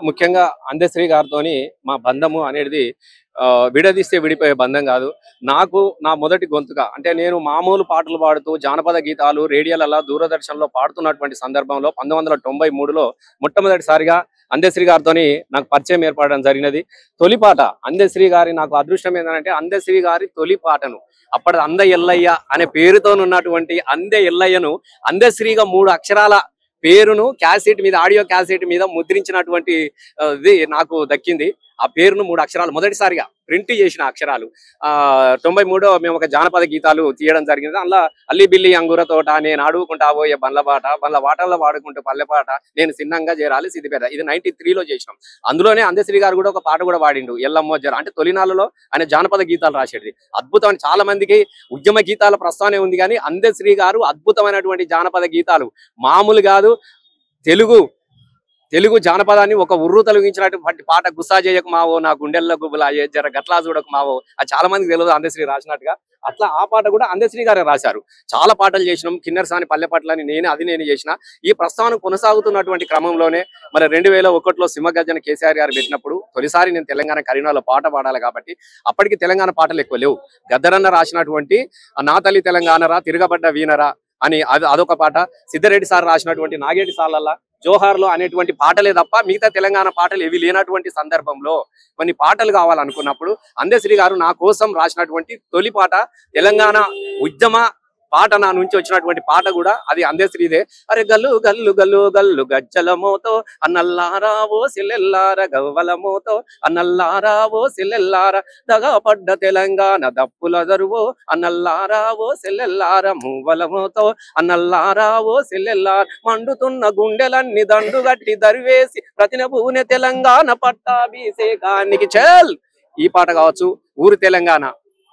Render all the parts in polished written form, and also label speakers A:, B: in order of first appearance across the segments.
A: ముఖ్యంగా అందశ్రీ గారితోని మా బంధము అనేది విడదీస్తే విడిపోయే బంధం కాదు. నాకు నా మొదటి గొంతుగా అంటే నేను మామూలు పాటలు పాడుతూ జానపద గీతాలు రేడియోలలో దూరదర్శన్లో పాడుతున్నటువంటి సందర్భంలో 1993లో మొట్టమొదటిసారిగా అందశ్రీ గారితోని నాకు పరిచయం ఏర్పడడం జరిగినది. తొలి పాట అందశ్రీ గారి నాకు అదృష్టం ఏంటంటే అందశ్రీ గారి తొలి పాటను అప్పటి అంద ఎల్లయ్య అనే పేరుతో ఉన్నటువంటి అందే ఎల్లయ్యను అందశ్రీగా 3 అక్షరాల పేరును క్యాసెట్ మీద ఆడియో క్యాసెట్ మీద ముద్రించినటువంటి ఇది నాకు దక్కింది. ఆ పేరును 3 అక్షరాలు మొదటిసారిగా ప్రింట్ చేసిన అక్షరాలు 93 మేము ఒక జానపద గీతాలు తీయడం జరిగింది. అందులో అల్లి బిల్లి అంగుర తోట నేను అడుగుకుంటా పోయే బండ్ల బాటల్లో వాడుకుంటూ పల్లెపాట నేను సిన్నంగా చేరాలి సిద్దిపేట. ఇది 93లో చేసినాం. అందులోనే అందశ్రీ గారు కూడా ఒక పాట కూడా పాడిండు ఎల్లమ్మో జర అంటే తొలినాళ్ళలో ఆయన జానపద గీతాలు రాసేది అద్భుతం. చాలా మందికి ఉద్యమ గీతాల ప్రస్తావనే ఉంది కానీ అందశ్రీ గారు అద్భుతమైనటువంటి జానపద గీతాలు మామూలు కాదు. తెలుగు జానపదాన్ని ఒక ఉర్రు తొలగించినటువంటి పాట గుస్సా చేయకు మావో నా గుండెల్లో గుబులాయే జర గట్లా చూడకు మావో అది చాలా మందికి తెలియదు అందశ్రీ రాసినట్టుగా. అట్లా ఆ పాట కూడా అందశ్రీ గారే రాశారు. చాలా పాటలు చేసినాం. కిన్నెరసాని పల్లె పాటలని నేను చేసిన ఈ ప్రస్తావన కొనసాగుతున్నటువంటి క్రమంలోనే మరి 2001లో సింహగర్జన కేసీఆర్ గారు పెట్టినప్పుడు తొలిసారి నేను తెలంగాణ కరీంనగర్లో పాట పాడాలి కాబట్టి అప్పటికి తెలంగాణ పాటలు ఎక్కువ లేవు. గద్దరన్న రాసినటువంటి నా తల్లి తెలంగాణరా తిరగబడ్డ వీనరా అని అదొక పాట. సిద్ధారెడ్డి సార్ రాసినటువంటి నాగేటి సార్లల్లా జోహార్లో అనేటువంటి పాటలే తప్ప మిగతా తెలంగాణ పాటలు ఏవి లేనటువంటి సందర్భంలో కొన్ని పాటలు కావాలనుకున్నప్పుడు అందశ్రీ గారు నా కోసం రాసినటువంటి తొలి పాట తెలంగాణ ఉద్యమ పాట నా నుంచి వచ్చినటువంటి పాట కూడా అది అందశ్రీదే. అరే గల్లు గల్లు గల్లు గల్లు గజ్జల మోతో అన్నల్లారావో సిల్లెల్లార గవ్వల మోతో అన్నల్లారావో సిల్లెల్లార దగా పడ్డ తెలంగాణ దప్పుల దరువో అన్నల్లారావో సిల్లెల్లార మూవల మోతో అన్నల్లారావో సిల్లెల్లార మండుతున్న గుండెలన్నీ దండుగట్టి దరివేసి ప్రతినబూనె తెలంగాణ పట్టాభిషేకానికి చల్. ఈ పాట కావచ్చు. ఊరు తెలంగాణ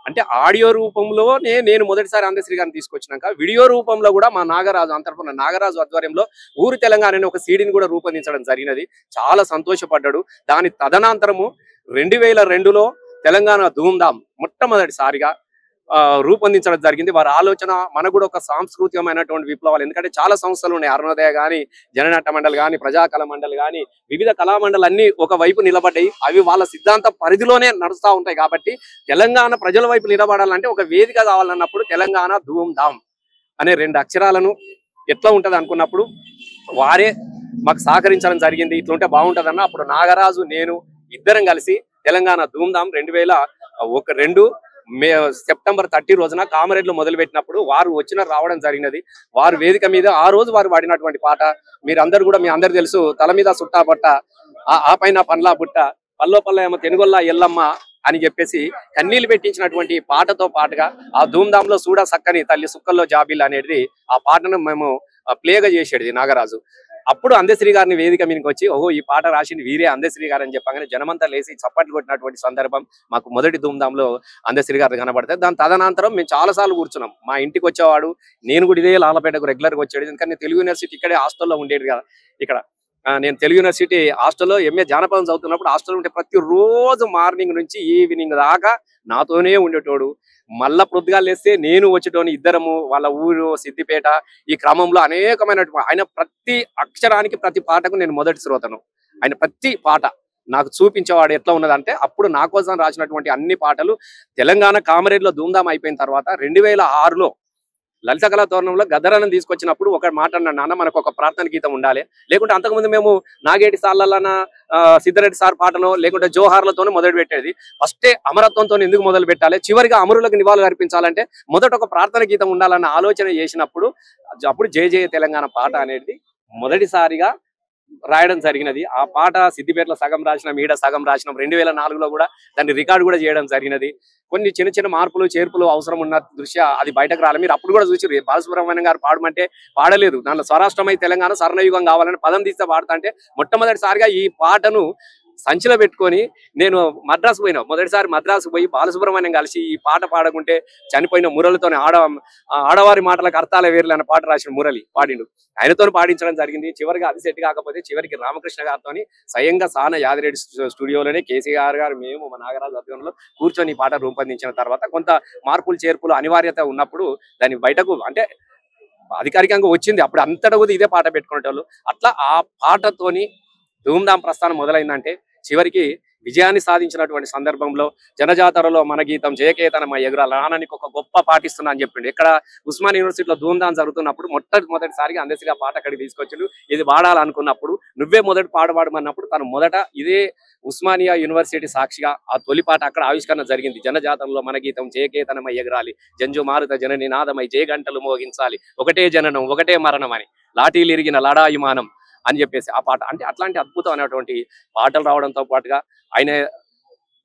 A: అంటే ఆడియో రూపంలోనే నేను మొదటిసారి అందశ్రీ గారిని తీసుకొచ్చినాక వీడియో రూపంలో కూడా మా నాగరాజు అంతర్పున నాగరాజు ఆధ్వర్యంలో ఊరు తెలంగాణ అనే ఒక సీడీని కూడా రూపొందించడం జరిగినది. చాలా సంతోషపడ్డాడు. దాని తదనంతరము 2002లో తెలంగాణ ధూమ్ధామ్ మొట్టమొదటిసారిగా రూపొందించడం జరిగింది. వారి ఆలోచన మనకు కూడా ఒక సాంస్కృతికమైనటువంటి విప్లవాలు. ఎందుకంటే చాలా సంస్థలు ఉన్నాయి. అరుణోదయ కానీ జననాట్య మండలి కానీ ప్రజాకళ మండలి కానీ వివిధ కళామండలి అన్ని ఒక వైపు నిలబడ్డాయి. అవి వాళ్ళ సిద్ధాంత పరిధిలోనే నడుస్తూ ఉంటాయి. కాబట్టి తెలంగాణ ప్రజల వైపు నిలబడాలంటే ఒక వేదిక కావాలన్నప్పుడు తెలంగాణ ధూమ్ధామ్ అనే 2 అక్షరాలను ఎట్లా ఉంటది అనుకున్నప్పుడు వారే మాకు సహకరించడం జరిగింది. ఇట్లుంటే బాగుంటదన్న అప్పుడు నాగరాజు నేను ఇద్దరం కలిసి తెలంగాణ ధూమ్ధామ్ 2002 సెప్టెంబర్ 30 రోజున కామారెడ్డిలో మొదలుపెట్టినప్పుడు వారు రావడం జరిగినది. వారు వేదిక మీద ఆ రోజు వారు వాడినటువంటి పాట మీరందరూ కూడా మీ అందరు తెలుసు. తల మీద సుట్టా బట్ట ఆ పైన పండ్లా బుట్ట పల్లో పల్ల ఏమో తెనుగొల్లా ఎల్లమ్మ అని చెప్పేసి కన్నీళ్లు పెట్టించినటువంటి పాటతో పాటుగా ఆ ధూమ్ధామ్ లో చూడ సక్కని తల్లి సుక్కల్లో జాబిల్ అనేది ఆ పాటను మేము ప్లేగా చేసేది నాగరాజు. అప్పుడు అందశ్రీ గారిని వేదిక మీదకి వచ్చి ఓహో ఈ పాట రాసింది వీరే అందశ్రీ గారు అని చెప్పగానే జనమంతా లేసి చప్పట్లు కొట్టినటువంటి సందర్భం మాకు మొదటి ధూమ్ధాంలో అందశ్రీ గారు కనబడతాయి. దాని తదనంతరం మేము చాలా సార్లు కూర్చున్నాం. మా ఇంటికి వచ్చేవాడు. నేను కూడా ఇదే లాలపేటకు రెగ్యులర్గా వచ్చేది. ఎందుకంటే తెలుగు యూనివర్సిటీ ఇక్కడే హాస్టల్లో ఉండేది కదా. ఇక్కడ నేను తెలుగు యూనివర్సిటీ హాస్టల్లో ఎంఏ జానపదం చదువుతున్నప్పుడు హాస్టల్ ఉంటే ప్రతిరోజు మార్నింగ్ నుంచి ఈవినింగ్ దాకా నాతోనే ఉండేటోడు. మళ్ళా పొద్దుగా లేస్తే నేను వచ్చేటోని ఇద్దరము వాళ్ళ ఊరు సిద్దిపేట. ఈ క్రమంలో అనేకమైన ఆయన ప్రతి అక్షరానికి ప్రతి పాటకు నేను మొదటి శ్రోతను. ఆయన ప్రతి పాట నాకు చూపించేవాడు. ఎట్లా ఉన్నదంటే అప్పుడు నా కోసం రాసినటువంటి అన్ని పాటలు తెలంగాణ కామారెడ్డిలో ధూమ్ధామ్ అయిపోయిన తర్వాత 2006లో లలిత కళా తోరణంలో గద్దరన్న తీసుకొచ్చినప్పుడు ఒక మాట అన్నాడు, నాన్న మనకు ఒక ప్రార్థన గీతం ఉండాలి. లేకుంటే అంతకుముందు మేము నాగేటి సార్లన సిద్ధారెడ్డి సార్ పాటలో లేకుంటే జోహార్లతోనే మొదలు పెట్టేది. ఫస్టే అమరత్వంతో ఎందుకు మొదలు పెట్టాలి, చివరిగా అమరులకు నివాళులు అర్పించాలంటే మొదట ఒక ప్రార్థన గీతం ఉండాలన్న ఆలోచన చేసినప్పుడు అప్పుడు జయ జయ తెలంగాణ పాట అనేది మొదటిసారిగా రాయడం జరిగినది. ఆ పాట సిద్దిపేటలో సగం రాసినాం, ఈడ సగం రాసినాం. 2004లో కూడా దాన్ని రికార్డు కూడా చేయడం జరిగినది. కొన్ని చిన్న చిన్న మార్పులు చేర్పులు అవసరం ఉన్న దృష్ట్యా అది బయటకు రాలి. మీరు అప్పుడు కూడా చూసి బాలసుబ్రహ్మణ్యం గారు పాడమంటే పాడలేదు. దాంట్లో స్వరాష్ట్రమై తెలంగాణ స్వర్ణయుగం కావాలని పదం తీస్తే పాడుతుంటే మొట్టమొదటిసారిగా ఈ పాటను సంచిలో పెట్టుకొని నేను మద్రాసు పోయినా. మొదటిసారి మద్రాసు పోయి బాలసుబ్రహ్మణ్యం కలిసి ఈ పాట పాడకుంటే చనిపోయిన మురళితోనే ఆడవారి మాటలకు అర్థాలే వేర్లు అన్న పాట రాసిన మురళి పాడిండు. ఆయనతో పాడించడం జరిగింది. చివరిగా అది సెట్ కాకపోతే చివరికి రామకృష్ణ గారితో స్వయంగా సాన యాదిరెడ్డి స్టూడియోలోనే కేసీఆర్ గారు మేము మా నాగరాజు అధ్వర్యంలో కూర్చొని ఈ పాట రూపొందించిన తర్వాత కొంత మార్పులు చేర్పులు అనివార్యత ఉన్నప్పుడు దాన్ని బయటకు అంటే అధికారికంగా వచ్చింది. అప్పుడు అంతటా ఇదే పాట పెట్టుకునేటోళ్ళు. అట్లా ఆ పాటతోని ధూమ్ధాం ప్రస్థానం మొదలైందంటే చివరికి విజయాన్ని సాధించినటువంటి సందర్భంలో జనజాతరలో మన గీతం జయకేతనమ ఎగురాల నానానికి ఒక గొప్ప పాటిస్తున్నా అని చెప్పిండు. ఇక్కడ ఉస్మాన్ యూనివర్సిటీలో ధూమ్ధాం జరుగుతున్నప్పుడు మొదటిసారిగా అందశ్రీ పాట అక్కడికి తీసుకొచ్చిండు. ఇది పాడాలనుకున్నప్పుడు నువ్వే మొదటి పాడమన్నప్పుడు తను మొదట ఇదే ఉస్మానియా యూనివర్సిటీ సాక్షిగా ఆ తొలి పాట అక్కడ ఆవిష్కరణ జరిగింది. జనజాతరలో మన గీతం జయకేతనమై ఎగరాలి, జంజు మారుత జనని నాదమై జయ గంటలు మోగించాలి, ఒకటే జననం ఒకటే మరణం అని, లాఠీలు ఇరిగిన లడాయుమానం అని చెప్పేసి ఆ పాట. అంటే అట్లాంటి అద్భుతమైనటువంటి పాటలు రావడంతో పాటుగా ఆయన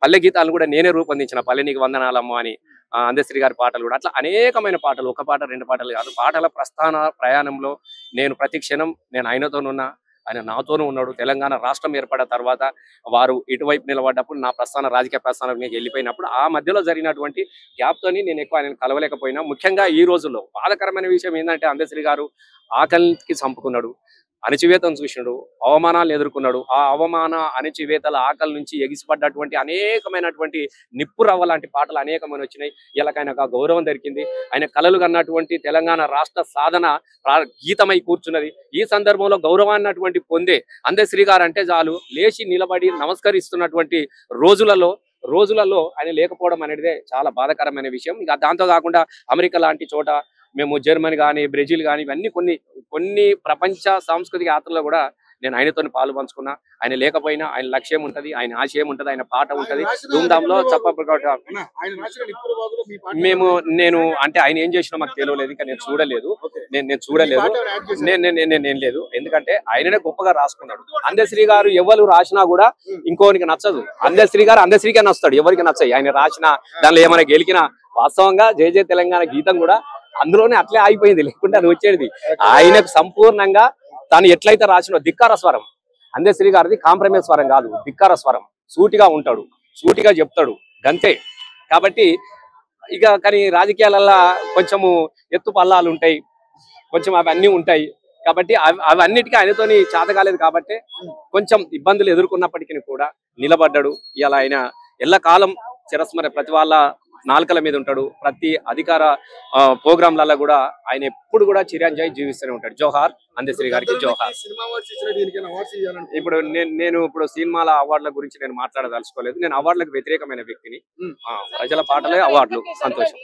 A: పల్లె గీతాలను కూడా నేనే రూపొందించిన పల్లె నీకు వందనాలమ్మ అని అందశ్రీ గారి పాటలు కూడా. అట్లా అనేకమైన పాటలు, ఒక పాట రెండు పాటలు కాదు, పాటల ప్రయాణంలో నేను ప్రతి క్షణం నేను ఆయనతోనున్నా, ఆయన నాతోనూ ఉన్నాడు. తెలంగాణ రాష్ట్రం ఏర్పడిన తర్వాత వారు ఇటువైపు నిలబడ్డప్పుడు నా రాజకీయ ప్రస్థానానికి వెళ్ళిపోయినప్పుడు ఆ మధ్యలో జరిగినటువంటి గ్యాప్తోని నేను ఎక్కువ ఆయన కలవలేకపోయినా. ముఖ్యంగా ఈ రోజుల్లో బాధాకరమైన విషయం ఏంటంటే అందశ్రీ గారు ఆకలికి చంపుకున్నాడు, అణచివేతను చూసినాడు, అవమానాలను ఎదుర్కొన్నాడు. ఆ అవమాన అణచివేతల ఆకలి నుంచి ఎగిసిపడ్డటువంటి అనేకమైనటువంటి నిప్పురవ్వ లాంటి పాటలు అనేకమైన వచ్చినాయి. ఇలా ఆయనకు గౌరవం దొరికింది. ఆయన కలలు కన్నటువంటి తెలంగాణ రాష్ట్ర సాధన గీతమై కూర్చున్నది. ఈ సందర్భంలో గౌరవాన్నటువంటి పొందే అందశ్రీ గారు అంటే చాలు లేచి నిలబడి నమస్కరిస్తున్నటువంటి రోజులలో ఆయన లేకపోవడం అనేది చాలా బాధాకరమైన విషయం. ఇక దాంతో కాకుండా అమెరికా లాంటి చోట మేము జర్మనీ కానీ బ్రెజిల్ కానీ ఇవన్నీ కొన్ని ప్రపంచ సాంస్కృతిక యాత్రలో కూడా నేను ఆయనతో పాలు పంచుకున్నా. ఆయన లేకపోయినా ఆయన లక్ష్యం ఉంటది, ఆయన ఆశయం ఉంటది, ఆయన పాట ఉంటది. ధూమ్ధాంలో నేను అంటే ఆయన ఏం చేసినా మాకు తెలియలేదు, ఇంకా నేను చూడలేదు. నేను లేదు, ఎందుకంటే ఆయననే గొప్పగా రాసుకున్నాడు. అందశ్రీ గారు ఎవరు రాసినా కూడా ఇంకోనికి నచ్చదు. అందశ్రీ గారు అందశ్రీకే నచ్చుతాడు, ఎవరికి నచ్చాయి. ఆయన రాసిన దానిలో ఏమైనా గెలికినా వాస్తవంగా జయ జయ తెలంగాణ గీతం కూడా అందులోనే అట్లే ఆగిపోయింది, లేకుంటే అది వచ్చేది. ఆయనకు సంపూర్ణంగా తాను ఎట్లయితే రాసినో ధిక్కార స్వరం, అందశ్రీ గారిది కాంప్రమైజ్ స్వరం కాదు, ధిక్కార స్వరం. సూటిగా ఉంటాడు, సూటిగా చెప్తాడు, గంతే. కాబట్టి ఇక కానీ రాజకీయాలల్లో కొంచెము ఎత్తు పల్లాలు ఉంటాయి, కొంచెం అవన్నీ ఉంటాయి. కాబట్టి అవన్నిటికీ ఆయనతోని చేత కాలేదు. కాబట్టి కొంచెం ఇబ్బందులు ఎదుర్కొన్నప్పటికీ కూడా నిలబడ్డాడు. ఇలా ఆయన ఎల్లకాలం చిరస్మర ప్రతి వాళ్ళ నాలుకల మీద ఉంటాడు. ప్రతి అధికార ప్రోగ్రాంలలో కూడా ఆయన ఎప్పుడు కూడా చిరంజీవి జీవిస్తూనే ఉంటాడు. జోహార్ అందశ్రీ గారికి జోహార్. ఇప్పుడు నేను సినిమాల అవార్డుల గురించి నేను మాట్లాడదలుచుకోలేదు. నేను అవార్డులకు వ్యతిరేకమైన వ్యక్తిని. ప్రజల పాటలే అవార్డులు. సంతోషం.